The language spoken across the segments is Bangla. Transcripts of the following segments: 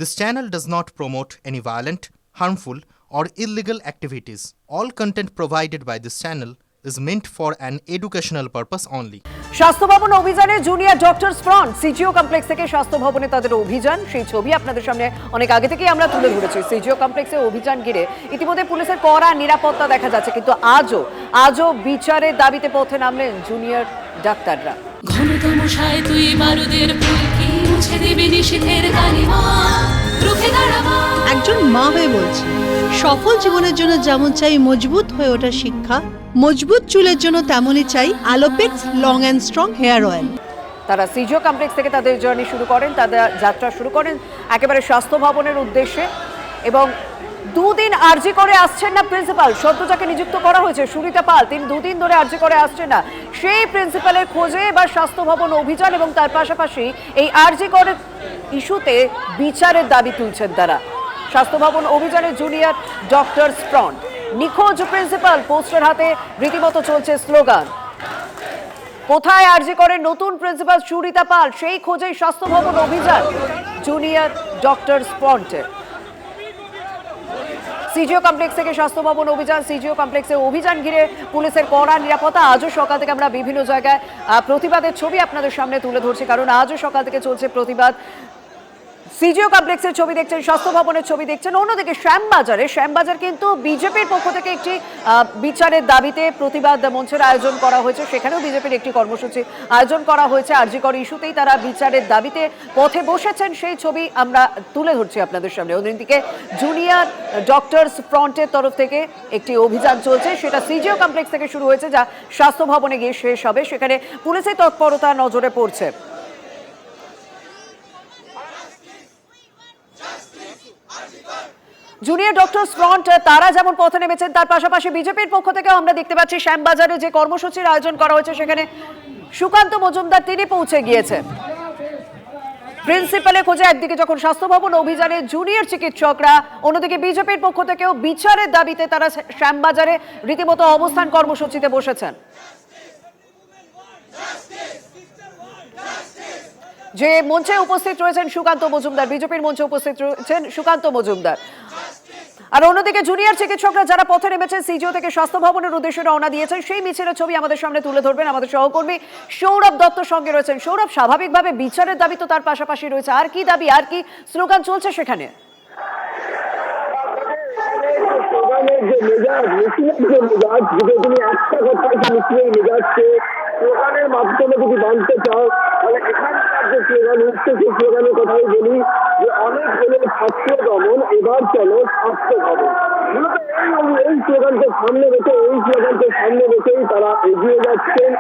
This channel does not promote any violent, harmful, or illegal activities. All content provided by this channel is meant for an educational purpose only. স্বাস্থ্য ভবন অভিযানে junior doctors front CGO complex থেকে স্বাস্থ্য ভবনে তাদের অভিযান, সেই ছবি আপনাদের সামনে অনেক আগে থেকেই আমরা তুলে ধরেছি। সিজিও কমপ্লেক্সে অভিযান ঘিরে ইতিমধ্যে পুলিশের কড়া নিরাপত্তা দেখা যাচ্ছে, কিন্তু আজও বিচারের দাবিতে পথে নামলেন জুনিয়র ডাক্তাররা। ঘনতম সায় তুই বারুদের ফুলকি মুছে দেবে নিষেধের কালিমা, রুখে দাঁড়াবা। একজন মা হয়ে বলছি, সফল জীবনের জন্য যেমন চাই মজবুত হয়ে ওঠা শিক্ষা, মজবুত চুলের জন্য তেমনই চাই Alopex long and strong hair oil. তারা সিজিও কমপ্লেক্স থেকে তাদের জার্নি শুরু করেন, তাদের যাত্রা শুরু করেন একেবারে স্বাস্থ্য ভবনের উদ্দেশ্যে। এবং দুদিন আরজি করে আসছেন না প্রিন্সিপাল, সদ্য যাকে নিযুক্ত করা হয়েছে সুরিতা পাল, তিনি দুদিন ধরে আরজি করে আসছেন না। সেই প্রিন্সিপালের খোঁজে এবার স্বাস্থ্য ভবন অভিযান এবং তার পাশাপাশি এই আরজি করে ইস্যুতে বিচারের দাবি তুলছেন তারা। স্বাস্থ্য ভবন অভিযানে জুনিয়র ডক্টরস ফ্রন্ট, নিখোঁজ প্রিন্সিপাল পোস্টার হাতে রীতিমতো চলছে স্লোগান। কোথায় আরজি করে নতুন প্রিন্সিপাল সুরিতা পাল, সেই খোঁজেই স্বাস্থ্য ভবন অভিযান জুনিয়র ডক্টরস ফ্রন্টের। সিজিও কমপ্লেক্স থেকে স্বাস্থ্য ভবন অভিযান, সিজিও কমপ্লেক্সে অভিযান ঘিরে পুলিশের কড়া নিরাপত্তা। আজও সকাল থেকে আমরা বিভিন্ন জায়গায় প্রতিবাদের ছবি আপনাদের সামনে তুলে ধরছি, কারণ আজও সকাল থেকে চলছে প্রতিবাদ। সিজিও কমপ্লেক্সের ছবি দেখছেন, স্বাস্থ্য ভবনের ছবি দেখছেন। অন্যদিকে শ্যামবাজার কিন্তু বিজেপির পক্ষ থেকে একটি বিচারের দাবিতে প্রতিবাদ মঞ্চের আয়োজন করা হয়েছে, সেখানেও বিজেপির একটি কর্মসূচি আয়োজন করা হয়েছে। আরজি কর ইস্যুতেই তারা বিচারের দাবিতে পথে বসেছেন, সেই ছবি আমরা তুলে ধরছি আপনাদের সামনে। অন্যদিকে জুনিয়র ডক্টরস ফ্রন্টের তরফ থেকে একটি অভিযান চলছে, সেটা সিজিও কমপ্লেক্স থেকে শুরু হয়েছে, যা স্বাস্থ্য ভবনে গিয়ে শেষ হবে। সেখানে পুলিশের তৎপরতা নজরে পড়ছে। জুনিয়র ডক্টরস ফ্রন্ট তারা যেমন পথে নেমেছেন, তার পাশাপাশি বিজেপির পক্ষ থেকেও আমরা দেখতে পাচ্ছি শ্যামবাজারে যে কর্মসূচির আয়োজন করা হয়েছে, সেখানে সুকান্ত মজুমদার তিনি পৌঁছে গিয়েছেন। প্রিন্সিপালের খোঁজে একদিকে যখন স্বাস্থ্য ভবন অভিযানে জুনিয়র চিকিৎসকরা, অন্যদিকে বিজেপির পক্ষ থেকেও বিচারের দাবিতে তারা শ্যামবাজারে রীতিমতো অবস্থান কর্মসূচিতে বসেছেন। যে মঞ্চে উপস্থিত রয়েছেন সুকান্ত মজুমদার, বিজেপির মঞ্চে উপস্থিত রয়েছেন সুকান্ত মজুমদার। আর অন্যদিকে জুনিয়র চিকিৎসকরা যারা পথে নেমেছেন সিজিও থেকে স্বাস্থ্য ভবনের উদ্দেশ্যে রওনা দিয়েছেন, সেই মিছিলের ছবি আমাদের সামনে তুলে ধরবেন আমাদের সহকর্মী সৌরভ দত্ত সঙ্গে রয়েছেন। সৌরভ, স্বাভাবিকভাবে বিচারের দাবি তো তার পাশাপাশি রয়েছে, আর কি দাবি, আর কি স্লোগান চলছে সেখানে? স্লোগানের মাধ্যমে যদি জানতে চাও তাহলে এখানকার যে স্লোগান উঠছে সেই স্লোগানের কথাই বলি যে অনেক হলো ছাত্র দমন, এবার চলো স্বাস্থ্য ভবন। মূলত এই স্লোগানকে সামনে রেখেই তারা এগিয়ে যাচ্ছেন।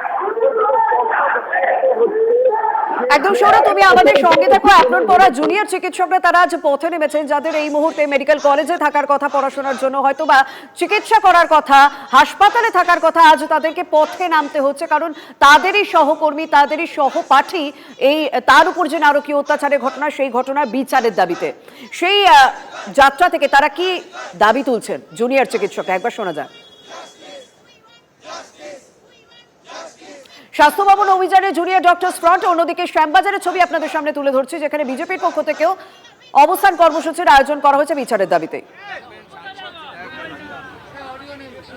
একদম সৌরভ, তুমি আমাদের সঙ্গে থাকো। আপনার পড়া জুনিয়র চিকিৎসকরা তারা আজ পথে নেমেছেন, যাদের এই মুহূর্তে মেডিকেল কলেজে থাকার কথা, পড়াশোনার জন্য হয়তো বা চিকিৎসা করার কথা, হাসপাতালে থাকার কথা, আজ তাদেরকে পথে নামতে হচ্ছে, কারণ তাদেরই সহকর্মী, তাদেরই সহপাঠী এই তার উপর যে নারকীয় অত্যাচারের ঘটনা, সেই ঘটনার বিচারের দাবিতে। সেই যাত্রা থেকে তারা কি দাবি তুলছেন জুনিয়র চিকিৎসকরা, একবার শোনা যায়। স্বাস্থ্য ভবন অভিযানে জুনিয়র ডক্টরস ফ্রন্ট, অন্যদিকে শ্যামবাজারের ছবি আপনাদের সামনে তুলে ধরছি, যেখানে বিজেপির পক্ষ থেকেও অবস্থান কর্মসূচির আয়োজন করা হয়েছে বিচারের দাবিতে।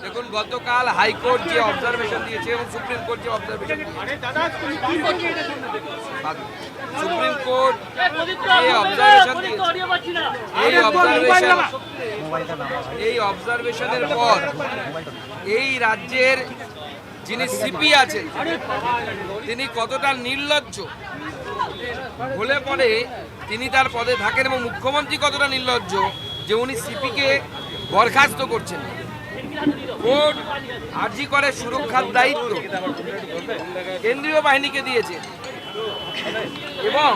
দেখুন, গতকাল হাইকোর্ট যে অবজারভেশন দিয়েছে এবং সুপ্রিম কোর্ট যে অবজারভেশন সুপ্রিম কোর্ট এই অবজারভেশনের পর এই রাজ্যের যিনি সিপি আছেন তিনি কতটা নির্লজ্জ হলে পরে তিনি তার পদে থাকেন, এবং মুখ্যমন্ত্রী কতটা নির্লজ্জ যে উনি সিপিকে বরখাস্ত করছেন। কোর্ট আরজি করে সুরক্ষার দায়িত্ব কেন্দ্রীয় বাহিনীকে দিয়েছে এবং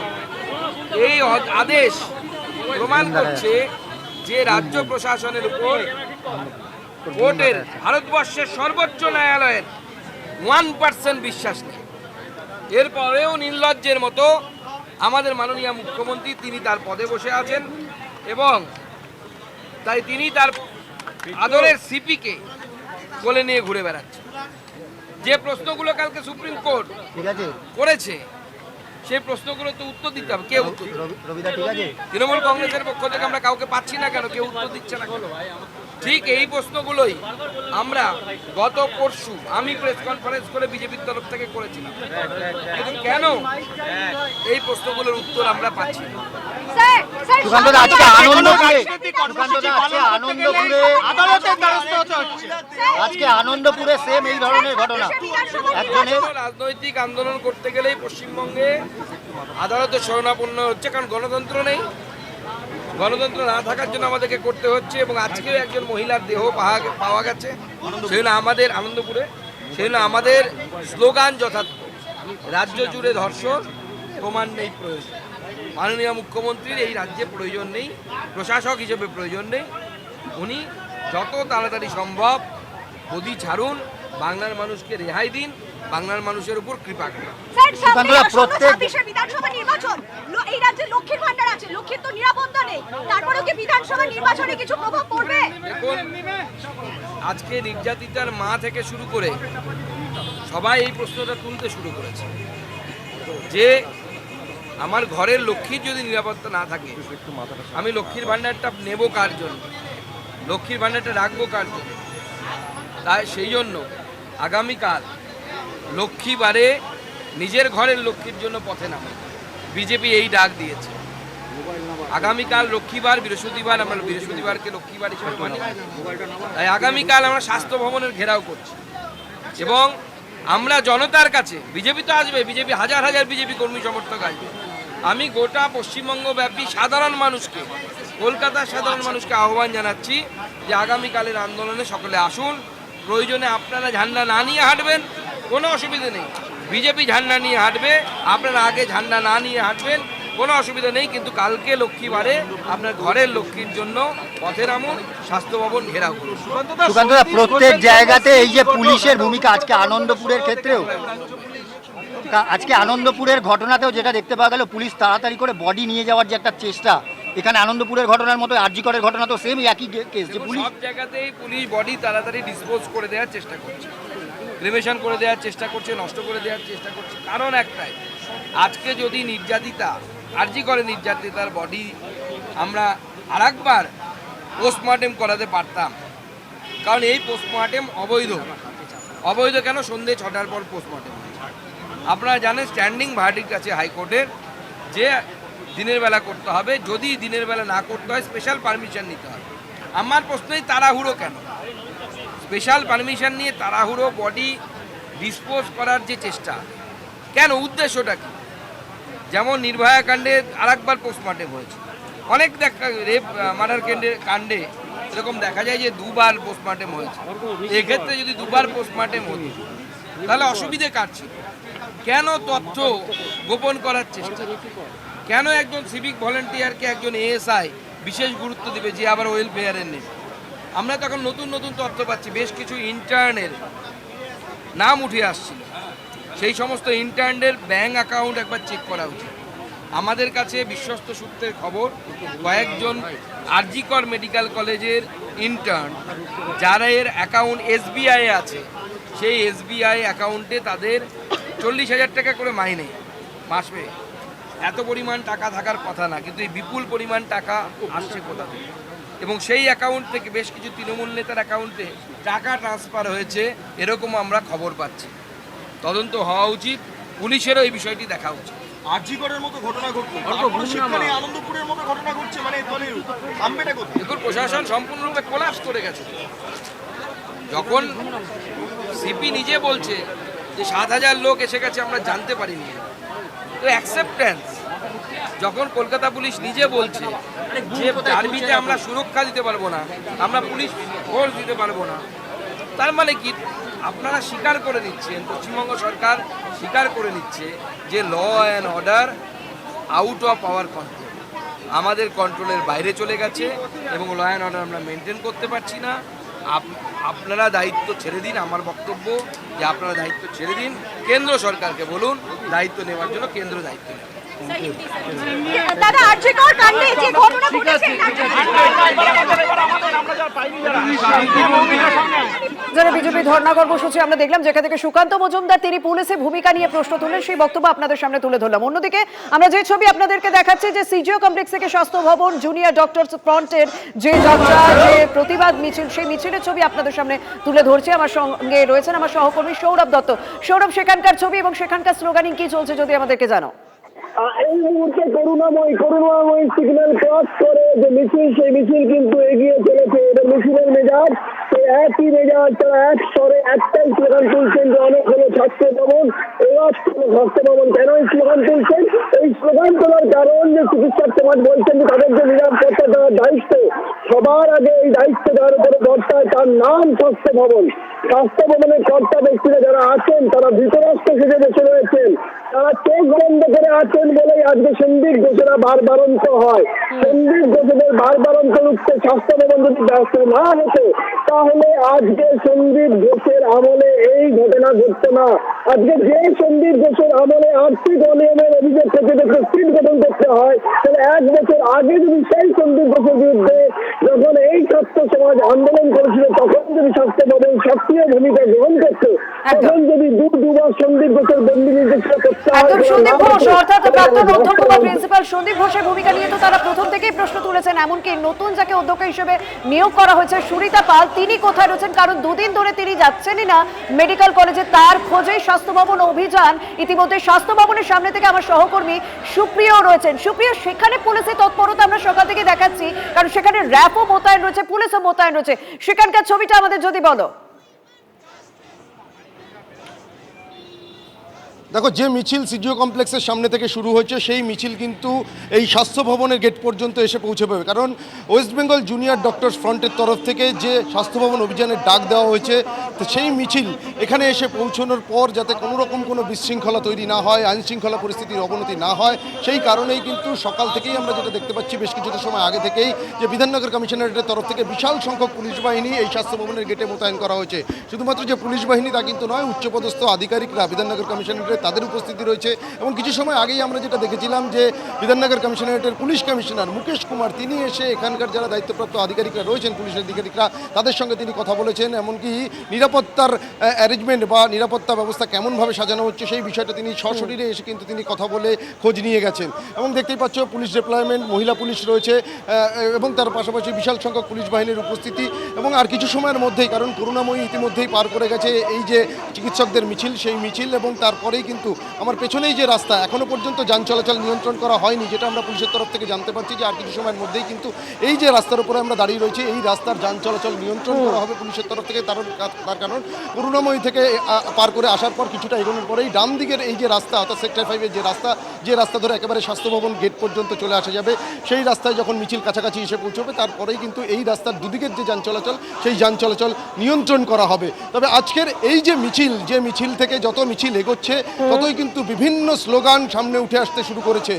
এই আদেশ প্রমাণ করছে যে রাজ্য প্রশাসনের উপর কোর্টের, ভারতবর্ষের সর্বোচ্চ ন্যায়ালয়ের 1% বিশ্বাস নেই। এরপরেও নির্লজ্জের মতো আমাদের মাননীয় মুখ্যমন্ত্রী তিনি তার পদে বসে আছেন এবং তাই তিনি তার আদরের সিপিকে কোলে নিয়ে ঘুরে বেড়াচ্ছেন। যে প্রশ্নগুলো কালকে সুপ্রিম কোর্ট করেছে সেই প্রশ্নগুলো তো উত্তর দিতে হবে। কে উত্তর দিবে? তৃণমূল কংগ্রেসের পক্ষ থেকে আমরা কাউকে পাচ্ছি না কেন? কেউ উত্তর দিচ্ছে না কেন? ঠিক এই প্রশ্নগুলোই আমরা গত পরশু আমি প্রেস কনফারেন্স করে বিজেপির তরফ থেকে করেছিলাম, কিন্তু কেন এই প্রশ্নগুলোর উত্তর আমরা পাচ্ছি না? সুকান্তদা, আজকে আনন্দপুরে আজকে আনন্দপুরে সেম এই ধরনের ঘটনা। একজনের রাজনৈতিক আন্দোলন করতে গেলেই পশ্চিমবঙ্গে আদালতের শরণাপন্ন হচ্ছে, কারণ গণতন্ত্র নেই। গণতন্ত্র না থাকার জন্য আমাদেরকে করতে হচ্ছে। এবং আজকেও একজন মহিলার দেহ পাওয়া গেছে, সেই জন্য আমাদের আনন্দপুরে, সেই জন্য আমাদের স্লোগান যথার্থ, রাজ্য জুড়ে ধর্ষণ, প্রমাণ নেই প্রয়োজন। মাননীয় মুখ্যমন্ত্রীর এই রাজ্যে প্রয়োজন নেই, প্রশাসক হিসেবে প্রয়োজন নেই। উনি যত তাড়াতাড়ি সম্ভব গদি ছাড়ুন, বাংলার মানুষকে রেহাই দিন, বাংলার মানুষের উপর কৃপা করুন। সুকান্তদা, প্রত্যেক বিধানসভা নির্বাচন, এই রাজ্যে লক্ষ্মীর ভান্ডার আছে, লক্ষ্মীর তো নিরাপত্তা নেই, তারপরেও কি বিধানসভা নির্বাচনে কিছু প্রভাব পড়বে? দেখুন, আজকে নির্যাতিতার মা থেকে শুরু করে সবাই এই প্রশ্নটা তুলতে শুরু করেছে যে আমার ঘরের লক্ষ্মীর যদি নিরাপত্তা না থাকে, আমি লক্ষ্মীর ভান্ডারটা নেব কার জন্য, লক্ষ্মীর ভান্ডারটা রাখবো কার জন্য? তাই সেই জন্য আগামীকাল লক্ষ্মীবারে নিজের ঘরের লক্ষ্মীর জন্য পথে নামে বিজেপি এই ডাক দিয়েছে। আগামীকাল লক্ষ্মীবার, বৃহস্পতিবার, আমরা বৃহস্পতিবারকে লক্ষ্মীবার হিসেবে মানি। তাই আগামীকাল আমরা স্বাস্থ্য ভবনের ঘেরাও করছি এবং আমরা জনতার কাছে, বিজেপি তো আসবে, বিজেপি হাজার হাজার বিজেপি কর্মী সমর্থক আসবে, আমি গোটা পশ্চিমবঙ্গ ব্যাপী সাধারণ মানুষকে, কলকাতার সাধারণ মানুষকে আহ্বান জানাচ্ছি যে আগামীকালের আন্দোলনে সকলে আসুন। প্রয়োজনে আপনারা ঝান্ডা না নিয়ে হাঁটবেন, কোনো অসুবিধা নেই। বিজেপি ঝান্ডা নিয়ে হাঁটবে, আপনারা আগে ঝান্ডা না নিয়ে হাঁটবেন, কোনো অসুবিধা নেই। কিন্তু কালকে লক্ষ্মীবারে আপনার ঘরের লক্ষ্মীর জন্য পথে নামুন, স্বাস্থ্য ভবন ঘেরাও করুন। সুকান্তদা, প্রত্যেক জায়গাতে এই যে পুলিশের ভূমিকা, আজকে আনন্দপুরের ক্ষেত্রেও, আজকে আনন্দপুরের ঘটনাতেও যেটা দেখতে পাওয়া গেল, পুলিশ তাড়াতাড়ি করে বডি নিয়ে যাওয়ার যে একটা চেষ্টা, এখানে আনন্দপুরের ঘটনার মতো আরজিকরের ঘটনা তো সেম একই কেস, যে পুলিশ সব জায়গাতেই পুলিশ বডি তাড়াতাড়ি ডিসপোজ করে দেওয়ার চেষ্টা করছে, ক্রিমেশন করে দেওয়ার চেষ্টা করছে, নষ্ট করে দেওয়ার চেষ্টা করছে। কারণ একটাই, আজকে যদি নির্যাতিতা, আরজিকরে নির্যাতিতার বডি আমরা আরেকবার পোস্টমর্টেম করাতে পারতাম, কারণ এই পোস্টমর্টেম অবৈধ। অবৈধ কেন? সন্ধ্যে 6টার পর পোস্টমর্টেম। আপনারা জানেন স্ট্যান্ডিং ভার্ডিক্ট আছে হাইকোর্টের যে দিনের বেলা করতে হবে, যদি দিনের বেলা না করতে হয় স্পেশাল পারমিশন নিতে হবে। আমার প্রশ্নই তাড়াহুড়ো কেন? স্পেশাল পারমিশন নিয়ে তাড়াহুড়ো বডি ডিসপোজ করার যে চেষ্টা, কেন? উদ্দেশ্যটা কি? যেমন নির্ভয়া কাণ্ডে আরেকবার পোস্টমর্টেম হয়েছে, অনেক রেপ মার্ডার কাণ্ডে এরকম দেখা যায় যে দুবার পোস্টমর্টেম হয়েছে। এক্ষেত্রে যদি দুবার পোস্টমর্টেম হতো তাহলে অসুবিধে কার ছিল? কেন তথ্য গোপন করার চেষ্টা? কেন একজন সিভিক ভলেন্টিয়ারকে একজন এএসআই বিশেষ গুরুত্ব দিবে যে আবার ওয়েলফেয়ারের নেই? আমরা তখন নতুন নতুন তথ্য পাচ্ছি, বেশ কিছু ইন্টার্নের নাম উঠে আসছে। সেই সমস্ত ইন্টার্নদের ব্যাঙ্ক অ্যাকাউন্ট একবার চেক করা উচিত। আমাদের কাছে বিশ্বস্ত সূত্রের খবর, কয়েকজন আরজিকর মেডিকেল কলেজের ইন্টার্ন যারা এর অ্যাকাউন্ট এসবিআই আছে, সেই এসবিআই অ্যাকাউন্টে তাদের 40,000 টাকা করে মাইনে মাসে। এত পরিমাণ টাকা থাকার কথা না, কিন্তু এই বিপুল পরিমাণ টাকা আসছে কোথা থেকে? এবং সেই অ্যাকাউন্ট থেকে বেশ কিছু তৃণমূল নেতার অ্যাকাউন্টে টাকা ট্রান্সফার হয়েছে, এরকম আমরা খবর পাচ্ছি। তদন্ত হওয়া উচিত, পুলিশেরও এই বিষয়টি দেখা উচিত। আরজিকরের মতো ঘটনা ঘটলো, আনন্দপুরের মতো ঘটনা ঘটছে, মানে থামবেটা কোথায়? দেখুন, প্রশাসন সম্পূর্ণরূপে কোলাপস করে গেছে। যখন সিপি নিজে বলছে যে 7,000 লোক এসে গেছে আমরা জানতে পারিনি, তো অ্যাকসেপ্টেন্স। যখন কলকাতা পুলিশ নিজে বলছে যে ডার্বিতে আমরা সুরক্ষা দিতে পারবো না, আমরা পুলিশ ফোর্স দিতে পারবো না, তার মানে কি? আপনারা স্বীকার করে নিচ্ছেন, পশ্চিমবঙ্গ সরকার স্বীকার করে নিচ্ছে যে law and order out of our control, আমাদের কন্ট্রোলের বাইরে চলে গেছে এবং ল অ্যান্ড অর্ডার আমরা মেনটেন করতে পারছি না। আপনারা দায়িত্ব ছেড়ে দিন। আমার বক্তব্য যে আপনারা দায়িত্ব ছেড়ে দিন, কেন্দ্র সরকারকে বলুন দায়িত্ব নেওয়ার জন্য, কেন্দ্র দায়িত্ব নেবে। দাদা, আরজিকর কাণ্ডে যে ঘটনা ঘটেছে যারা বিজেপি ধর্ণা কর্মসূচি আমরা দেখলাম, যেখান থেকে সুকান্ত মজুমদার তিনি পুলিশের ভূমিকা নিয়ে প্রশ্ন তুললেন, সেই বক্তব্য আপনাদের সামনে তুলে ধরলাম। অন্যদিকে আমরা যে ছবি আপনাদেরকে দেখাচ্ছি, যে সিজিও কমপ্লেক্স থেকে স্বাস্থ্য ভবন জুনিয়র ডক্টরস ফ্রন্টের যে যাত্রা, যে প্রতিবাদ মিছিল, সেই মিছিলের ছবি আপনাদের সামনে তুলে ধরছি। আমার সঙ্গে রয়েছেন আমার সহকর্মী সৌরভ দত্ত। সৌরভ, সেখানকার ছবি এবং সেখানকার স্লোগানিং কি চলছে যদি আমাদেরকে জানো। এই মুহূর্তে করুণাময়ী সিগন্যাল ক্রস করে যে মিছিল, সেই মিছিল কিন্তু এগিয়ে চলেছে। এদের মিছিলের মেজাজ সেই একই মেজাজ, তারা এক স্বরে একটাই স্লোগান তুলছেন যে অনেক হলো ছাত্র ভবন, এবার স্বাস্থ্য ভবন। কেন এই স্লোগান তুলছেন? এই স্লোগান তোলার কারণ যে চিকিৎসক সমাজ বলছেন যে তাদের যে নিরাপত্তা দেওয়ার দায়িত্ব, সবার আগে এই দায়িত্ব যার উপরে বর্তায় তার নাম স্বাস্থ্য ভবন। স্বাস্থ্য ভবনের কর্তা ব্যক্তিরা যারা আছেন তারা ধৃতরাষ্ট্র সেজে বসে রয়েছেন, তারা চোখ বন্ধ করে আছেন বলেই আজকে সন্দীপ ঘোষেরা বারবারন্ত হয়। সন্দীপ ঘোষেদের বারবারন্ত রুখতে স্বাস্থ্য ভবন যদি ব্যস্ত না হতো তাহলে আজকে সন্দীপ ঘোষের আমলে এই ঘটনা ঘটতো না। আজকে যে সন্দীপ ঘোষের আমলে আর্থিক অনিয়মের অভিযোগ থেকে যখন সিট গঠন করতে হয়, তাহলে 1 বছর আগে যদি সেই সন্দীপ ঘোষের বিরুদ্ধে যখন এই ছাত্র সমাজ আন্দোলন করেছিল তখন যদি স্বাস্থ্য ভবন সক্রিয় ভূমিকা গ্রহণ করত, তখন যদি দুবার সন্দীপ ঘোষের বন্দি নির্দেশ করতে একদম সন্দীপ ঘোষ অর্থাৎ প্রাক্তন অধ্যক্ষ বা প্রিন্সিপাল সন্দীপ ঘোষের ভূমিকা নিয়ে তো তারা প্রথম থেকেই প্রশ্ন তুলেছেন। এমনকি নতুন যাকে অধ্যক্ষ হিসেবে নিয়োগ করা হয়েছে সুরিতা পাল, তিনি কোথায় রয়েছেন? কারণ দুদিন ধরে তিনি যাচ্ছেনই না মেডিকেল কলেজে, তার খোঁজেই স্বাস্থ্য ভবন অভিযান। ইতিমধ্যে স্বাস্থ্য ভবনের সামনে থেকে আমার সহকর্মী সুপ্রিয় রয়েছেন। সুপ্রিয়, সেখানে পুলিশের তৎপরতা আমরা সকাল থেকে দেখাচ্ছি, কারণ সেখানে র্যাবও মোতায়েন রয়েছে, পুলিশও মোতায়েন রয়েছে। সেখানকার ছবিটা আমাদের যদি বলো। দেখো, যে মিছিল সিজিও কমপ্লেক্সের সামনে থেকে শুরু হয়েছে সেই মিছিল কিন্তু এই স্বাস্থ্য ভবনের গেট পর্যন্ত এসে পৌঁছবে। কারণ ওয়েস্ট বেঙ্গল জুনিয়র ডক্টরস ফ্রন্টের তরফ থেকে যে স্বাস্থ্য ভবন অভিযানের ডাক দেওয়া হয়েছে, তো সেই মিছিল এখানে এসে পৌঁছানোর পর যাতে কোনো রকম কোনো বিশৃঙ্খলা তৈরি না হয়, আইনশৃঙ্খলা পরিস্থিতির অবনতি না হয়, সেই কারণেই কিন্তু সকাল থেকেই আমরা যেটা দেখতে পাচ্ছি বেশ কিছুটা সময় আগে থেকেই যে বিধাননগর কমিশনারেটের তরফ থেকে বিশাল সংখ্যক পুলিশ বাহিনী এই স্বাস্থ্য ভবনের গেটে মোতায়েন করা হয়েছে। শুধুমাত্র যে পুলিশ বাহিনী তা কিন্তু নয়, উচ্চপদস্থ আধিকারিকরা বিধাননগর কমিশনারেটের তাদের উপস্থিতি রয়েছে। এবং কিছু সময় আগেই আমরা যেটা দেখেছিলাম যে বিধাননগর কমিশনারেটের পুলিশ কমিশনার মুকেশ কুমার তিনি এসে এখানকার যারা দায়িত্বপ্রাপ্ত আধিকারিকরা রয়েছেন, পুলিশের আধিকারিকরা, তাদের সঙ্গে তিনি কথা বলেছেন। এমনকি নিরাপত্তার অ্যারেঞ্জমেন্ট বা নিরাপত্তা ব্যবস্থা কেমনভাবে সাজানো হচ্ছে সেই বিষয়টা তিনি সশরীরে এসে কিন্তু তিনি কথা বলে খোঁজ নিয়ে গেছেন। এবং দেখতেই পাচ্ছ পুলিশ ডিপ্লয়মেন্ট, মহিলা পুলিশ রয়েছে এবং তার পাশাপাশি বিশাল সংখ্যক পুলিশ বাহিনীর উপস্থিতি। এবং আর কিছু সময়ের মধ্যেই, কারণ করুণাময়ী ইতিমধ্যেই পার করে গেছে এই যে চিকিৎসকদের মিছিল, সেই মিছিল, এবং তারপরেই কিন্তু আমার পেছনেই যে রাস্তা, এখনো পর্যন্ত যান চলাচল নিয়ন্ত্রণ করা হয়নি, যেটা আমরা পুলিশের তরফ থেকে জানতে পারছি যে আর কিছু সময়ের মধ্যেই কিন্তু এই যে রাস্তার উপরে আমরা দাঁড়িয়ে রয়েছি এই রাস্তার যান চলাচল নিয়ন্ত্রণ করা হবে পুলিশের তরফ থেকে। তার কারণ করুণাময়ী থেকে পার করে আসার পর কিছুটা এগোনোর পরেই ডান দিকের এই যে রাস্তা, অর্থাৎ সেক্টর 5-এর যে রাস্তা ধরে একেবারে স্বাস্থ্য ভবন গেট পর্যন্ত চলে আসা যাবে, সেই রাস্তায় যখন মিছিল কাছাকাছি এসে পৌঁছবে তারপরেই কিন্তু এই রাস্তার দুদিকের যে যান চলাচল সেই যান চলাচল নিয়ন্ত্রণ করা হবে। তবে আজকের এই যে মিছিল থেকে যত মিছিল এগোচ্ছে ততই কিন্তু বিভিন্ন স্লোগান সামনে উঠে আসতে শুরু করেছে।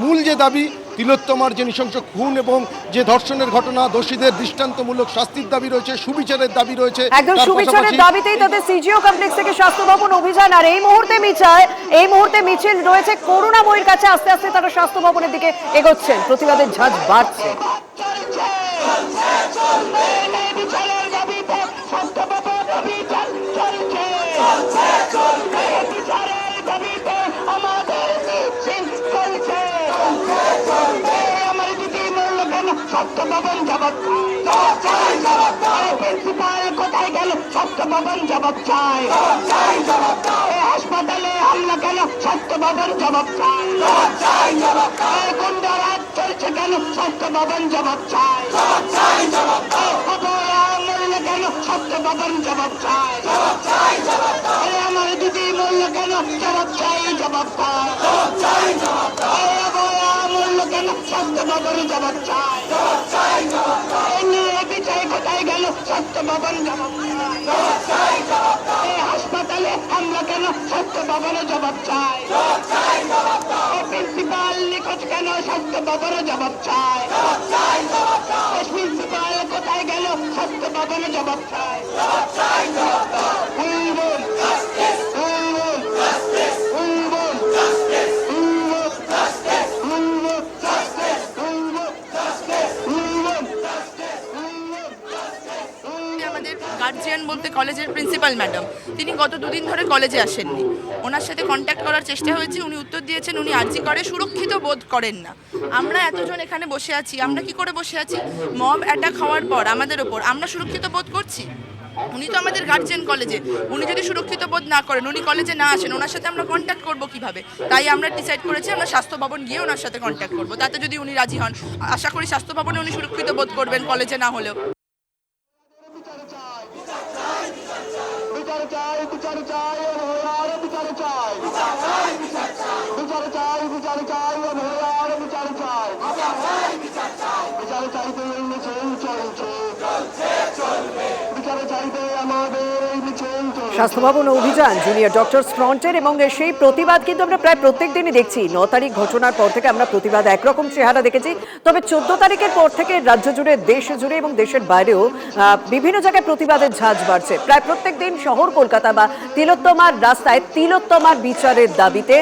মূল যে দাবি, তিলোত্তমার যে নৃশংস খুন এবং যে ধর্ষণের ঘটনা, দোষীদের দৃষ্টান্তমূলক শাস্তির দাবি রয়েছে, সুবিচারের দাবি রয়েছে। একদম সুবিচারের দাবিতেই তাদের সিজিও কমপ্লেক্স থেকে স্বাস্থ্য ভবন অভিযান। আর এই মুহূর্তে মিছিল রয়েছে করুণাময়ীর কাছে। আস্তে আস্তে তারা স্বাস্থ্য ভবনের দিকে এগোচ্ছেন। প্রতিবাদের ঝাঁজ বাড়ছে। স্বাস্থ্য ভবন জবাব চাই, প্রিন্সিপাল কোথায় গেল? স্বাস্থ্য ভবন জবাব চাই, হাসপাতালে হামলা কেন? স্বাস্থ্য ভবন জবাব চাই, গুন্ডারাজ চলছে কেন? স্বাস্থ্য ভবন জবাব চাই, মরল কেন? স্বাস্থ্য ভবন জবাব চাই, আমার দিদি মরল কেন? জবাব চাই, জবাব চাই, মরল কেন? স্বাস্থ্য ভবন জবাব চাই, বিচার কোথায় গেল? স্বাস্থ্য ভবন জবাব চাই, হাসপাতালে হামলা কেন? স্বাস্থ্য ভবনে জবাব চাই, প্রিন্সিপাল নিখোঁজ কেন? স্বাস্থ্য ভবনে জবাব চাই, প্রিন্সিপাল কোথায় গেল? স্বাস্থ্য ভবনে জবাব চাই। গার্জিয়ান বলতে কলেজের প্রিন্সিপাল ম্যাডাম, তিনি গত দুদিন ধরে কলেজে আসেননি। ওনার সাথে কন্ট্যাক্ট করার চেষ্টা হয়েছে, উনি উত্তর দিয়েছেন উনি আরজি করে সুরক্ষিত বোধ করেন না। আমরা এতজন এখানে বসে আছি, আমরা কি করে বসে আছি? মব অ্যাটাক হওয়ার পর আমাদের ওপর আমরা সুরক্ষিত বোধ করছি? উনি তো আমাদের গার্জিয়ান কলেজে, উনি যদি সুরক্ষিত বোধ না করেন, উনি কলেজে না আসেন, ওনার সাথে আমরা কন্ট্যাক্ট করবো কিভাবে? তাই আমরা ডিসাইড করেছি আমরা স্বাস্থ্য ভবন গিয়ে ওনার সাথে কন্ট্যাক্ট করবো। তাতে যদি উনি রাজি হন, আশা করি স্বাস্থ্য ভবনে উনি সুরক্ষিত বোধ করবেন, কলেজে না হলেও। স্বাস্থ্য ভবন অভিযান জুনিয়র ডক্টরস ফ্রন্টের এবং সেই প্রতিবাদ কিন্তু আমরা প্রায় প্রত্যেক দিনই দেখছি। 9 তারিখ ঘটনার পর থেকে আমরা প্রতিবাদ একরকম চেহারা দেখেছি, তবে 14 তারিখের পর থেকে রাজ্য জুড়ে, দেশ জুড়ে এবং দেশের বাইরেও বিভিন্ন জায়গায় প্রতিবাদের ঝাঁজ বাড়ছে। প্রায় প্রত্যেক দিন শহর কলকাতা বা তিলোত্তমার রাস্তায় তিলোত্তমার বিচারের দাবিতে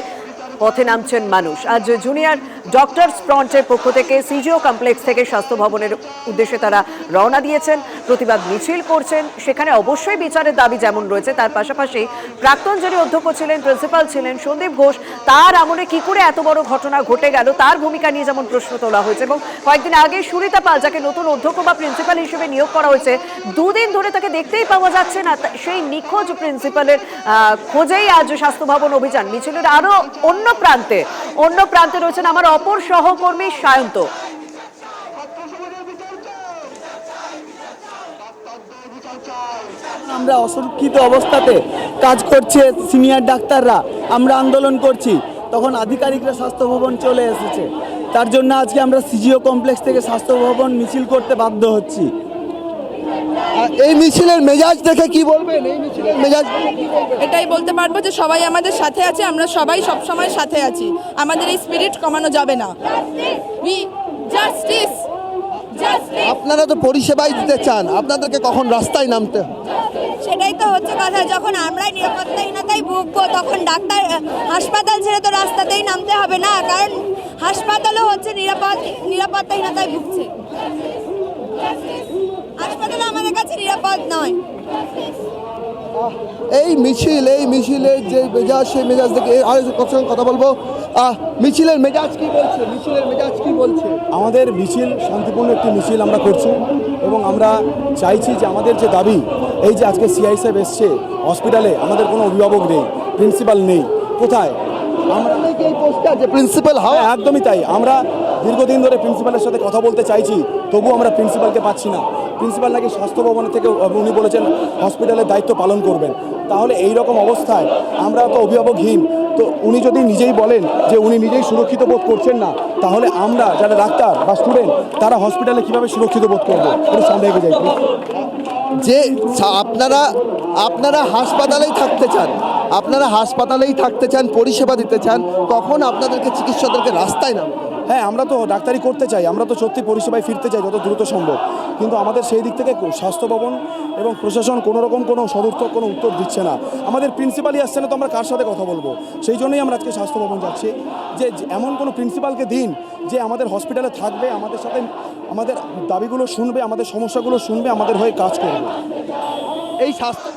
পথে নামছেন মানুষ। আজ জুনিয়র ডক্টরস ফ্রন্টের পক্ষ থেকে সিজিও কমপ্লেক্স থেকে স্বাস্থ্য ভবনের উদ্দেশ্যে তারা রওনা দিয়েছেন, প্রতিবাদ মিছিল করছেন। সেখানে অবশ্যই বিচারের দাবি যেমন রয়েছে, তার পাশাপাশি প্রাক্তন যিনি অধ্যক্ষ ছিলেন, প্রিন্সিপাল ছিলেন সন্দীপ ঘোষ, তার আমলে কি করে এত বড় ঘটনা ঘটে গেল তার ভূমিকা নিয়ে যেমন প্রশ্ন তোলা হয়েছে। এবং কয়েকদিন আগে সুরিতা পাল, যাকে নতুন অধ্যক্ষ বা প্রিন্সিপাল হিসেবে নিয়োগ করা হয়েছে, দুদিন ধরে তাকে দেখতেই পাওয়া যাচ্ছে না। সেই নিখোঁজ প্রিন্সিপালের খোঁজেই আজ স্বাস্থ্য ভবন অভিযান। মিছিলের আরো অন্য প্রান্তে রয়েছেন আমার অপর সহকর্মী সায়ন্ত। আমরা অসুরক্ষিত অবস্থাতে কাজ করছে সিনিয়র ডাক্তাররা, আমরা আন্দোলন করছি, তখন আধিকারিকরা স্বাস্থ্য ভবন চলে এসেছে। তার জন্য আজকে আমরা সিজিও কমপ্লেক্স থেকে স্বাস্থ্য ভবন মিছিল করতে বাধ্য হচ্ছি। এই মিছিলের মেজাজ দেখে কি বলবেন? এই মিছিলের মেজাজ এটাই বলতে পারবো যে সবাই আমাদের সাথে আছে, আমরা সবাই সবসময় সাথে আছি, আমাদের এই স্পিরিট কমানো যাবে না। জাস্টিস, আপনারা তো পরিষেবাই দিতে চান, আপনাদেরকে কখন রাস্তায় নামতে? সেটাই তো হচ্ছে কথা, যখন আমরাই নিরাপত্তাহীনতায় ভুগবো তখন ডাক্তার হাসপাতাল ছেড়ে তো রাস্তাতেই নামতে হবে না, কারণ হাসপাতালও হচ্ছে নিরাপত্তাহীনতায় ভুগছে। হাসপাতাল আমাদের কাছে নিরাপদ নয়। এই মিছিলের যে মেজাজ, সেই মেজাজ দেখে কথা বলবো। মিছিলের মেজাজ কি বলছে? আমাদের মিছিল শান্তিপূর্ণ একটি মিছিল আমরা করছি এবং আমরা চাইছি যে আমাদের যে দাবি, এই যে আজকে সিআই সাহেব এসছে হসপিটালে, আমাদের কোনো অভিভাবক নেই, প্রিন্সিপাল নেই, কোথায় আমরা প্রিন্সিপাল হয়? একদমই তাই। আমরা দীর্ঘদিন ধরে প্রিন্সিপালের সাথে কথা বলতে চাইছি, তবুও আমরা প্রিন্সিপালকে পাচ্ছি না। প্রিন্সিপাল নাকি স্বাস্থ্য ভবনের থেকে উনি বলেছেন হসপিটালের দায়িত্ব পালন করবেন। তাহলে এই রকম অবস্থায় আমরা তো অভিভাবকহীন, তো উনি যদি নিজেই বলেন যে উনি নিজেই সুরক্ষিত বোধ করছেন না, তাহলে আমরা যারা ডাক্তার বা স্টুডেন্ট তারা হসপিটালে কীভাবে সুরক্ষিত বোধ করবো? একটু সামনে এগিয়ে যাই। যে আপনারা হাসপাতালেই থাকতে চান, পরিষেবা দিতে চান, কখন আপনাদেরকে চিকিৎসকদেরকে রাস্তায় নাম? হ্যাঁ, আমরা তো ডাক্তারি করতে চাই, আমরা তো সত্যি পরিষেবায় ফিরতে চাই যত দ্রুত সম্ভব, কিন্তু আমাদের সেই দিক থেকে স্বাস্থ্য ভবন এবং প্রশাসন কোনো রকম কোনো সদর্থক কোনো উত্তর দিচ্ছে না। আমাদের প্রিন্সিপালই আসছে না, তো আমরা কার সাথে কথা বলবো? সেই জন্যই আমরা আজকে স্বাস্থ্য ভবন যাচ্ছি, যে এমন কোনো প্রিন্সিপালকে দিন যে আমাদের হসপিটালে থাকবে, আমাদের সাথে আমাদের দাবিগুলো শুনবে, আমাদের সমস্যাগুলো শুনবে, আমাদের হয়ে কাজ করবে। এই স্বাস্থ্য